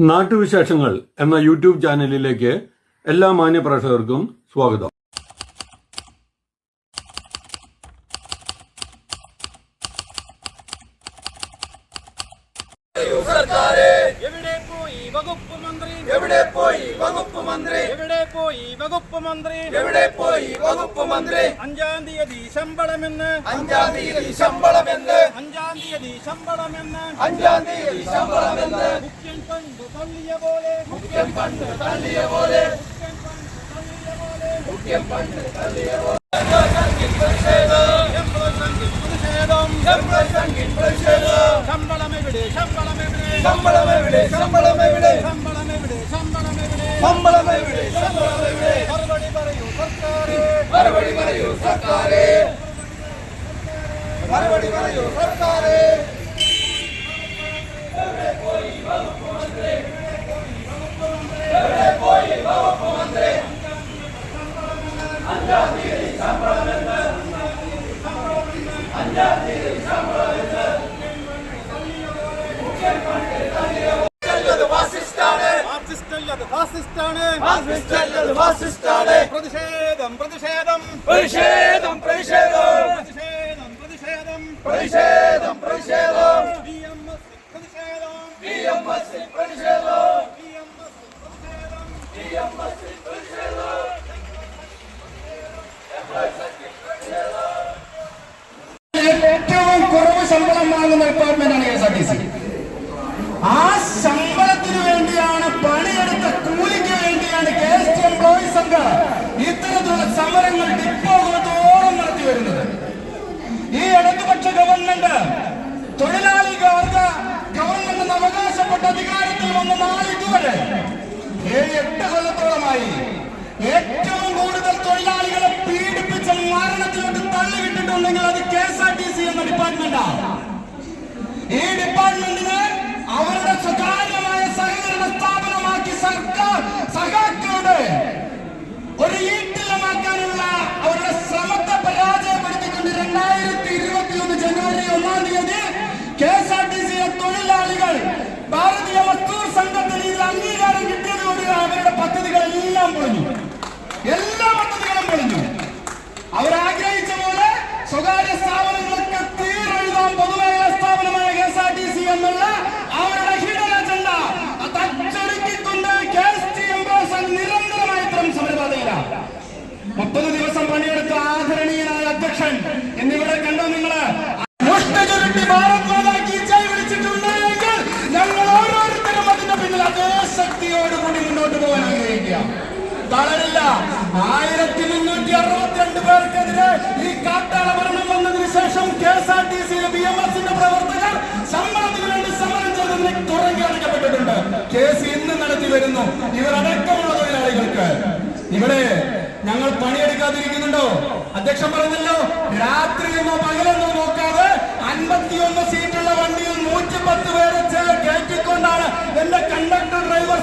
നാട്ടുവിശേഷങ്ങൾ എന്ന യൂട്യൂബ് ചാനലിലേക്ക് എല്ലാ മാന്യപ്രേക്ഷകർക്കും സ്വാഗതം. അഞ്ചാം തീയതി ശമ്പളമെന്ന് മുഖ്യം പണ്ട് തള്ളിയ പോലെ മറുപടി പറയൂ സർക്കാരേ. എവിടെ പോയി വകുപ്പ് മന്ത്രി? അഞ്ചാം തീയതി ശമ്പളമെന്ന് ഫാസിസ്റ്റാണ്. പ്രതിഷേധം ഏറ്റവും കുറവ് ശമ്പളം വാങ്ങുന്ന ഡിപ്പാർട്ട്മെന്റാണ് KSRTC. ആ ശമ്പളത്തിന് വേണ്ടിയാണ്, പണിയെടുത്ത കൂലിക്ക് വേണ്ടിയാണ് KST എംപ്ലോയീസ് സംഘം ഇത്തരത്തിലുള്ള സമരങ്ങൾ ഡിപ്പോകളോളം നടത്തി വരുന്നത്. ഈ ഇടതുപക്ഷ ഗവൺമെന്റ് തൊഴിലാളികൾക്ക് ഗവൺമെന്റ് അവകാശപ്പെട്ട അധികാരത്തിൽ വന്ന നാളിതുവരെ 7-8 കൊല്ലത്തോളമായി ഏറ്റവും കൂടുതൽ തൊഴിലാളികളെ പീഡിപ്പിച്ച മരണത്തിലോട്ട് തള്ളിവിട്ടിട്ടുണ്ടെങ്കിൽ അത് KSRTC എന്ന ഡിപ്പാർട്ട്മെന്റാണ്. ഈ ഡിപ്പാർട്ട്മെന്റിന് അവരുടെ സ്വകാര്യമായ സഹകരണ സ്ഥാപനമാക്കി സർക്കാർ സഖാക്കളുടെ ഒരു ഈട്ടിലമാക്കാനുള്ള അവരുടെ ശ്രമത്തെ പരാജയപ്പെടുത്തിക്കൊണ്ട് 2021 ജനുവരി 1-ാം തീയതി KSRTC തൊഴിലാളികൾ ഭാരതീയ മസ്ദൂർ സംഘത്തിന് ഇതിൽ അംഗീകാരം കിട്ടിയതോടെ അവരുടെ പദ്ധതികളെല്ലാം പൊളിഞ്ഞു. എല്ലാ പദ്ധതികളും പൊളിഞ്ഞു. അവരാഗ്രഹിച്ച പോലെ സ്വകാര്യ സ്ഥാപനങ്ങൾക്ക് തീരെഴുതാൻ പൊതുമേഖലാ സ്ഥാപനമായ KSRTC എന്നുള്ള അവരുടെ ഹിഡൻ അജണ്ട തച്ചൊരുക്കിക്കൊണ്ട് KST എംപ്ലോയീസ് നിരന്തരമായ ഇത്തരം സമരപാതയിലാണ്. 30 ദിവസം പണിയെടുത്ത ആദരണീയനായ അധ്യക്ഷൻ എന്നിവിടെ കണ്ടോ നിങ്ങള് വിളിച്ചിട്ടുണ്ടെങ്കിൽ ഞങ്ങൾ ഓരോരുത്തരും അതിന്റെ പിന്നിൽ അതേ ശക്തിയോടുകൂടി മുന്നോട്ട് പോകാൻ ആഗ്രഹിക്കുക. തളരില്ല. 1362 പേർക്കെതിരെ ഈ കാട്ടാള ഭരണം വന്നതിന് ശേഷം KSRTC BMS-ന്റെ പ്രവർത്തകർ ശമ്പളത്തിന് വേണ്ടി സമരം ചെയ്തതിന് തുറങ്കി അടയ്ക്കപ്പെട്ടിട്ടുണ്ട്. കേസ് ഇന്ന് നടത്തി വരുന്നു. ഇവരടക്കമുള്ള തൊഴിലാളികൾക്ക് ഇവിടെ ഞങ്ങൾ പണിയെടുക്കാതിരിക്കുന്നുണ്ടോ? അധ്യക്ഷൻ പറഞ്ഞല്ലോ, രാത്രിയെന്നോ പകലെന്നോ നോക്കാതെ 51 സീറ്റുള്ള വണ്ടിയിൽ 110 പേരെ കയറ്റിക്കൊണ്ടാണ് എന്റെ കണ്ടക്ടർ ഡ്രൈവർ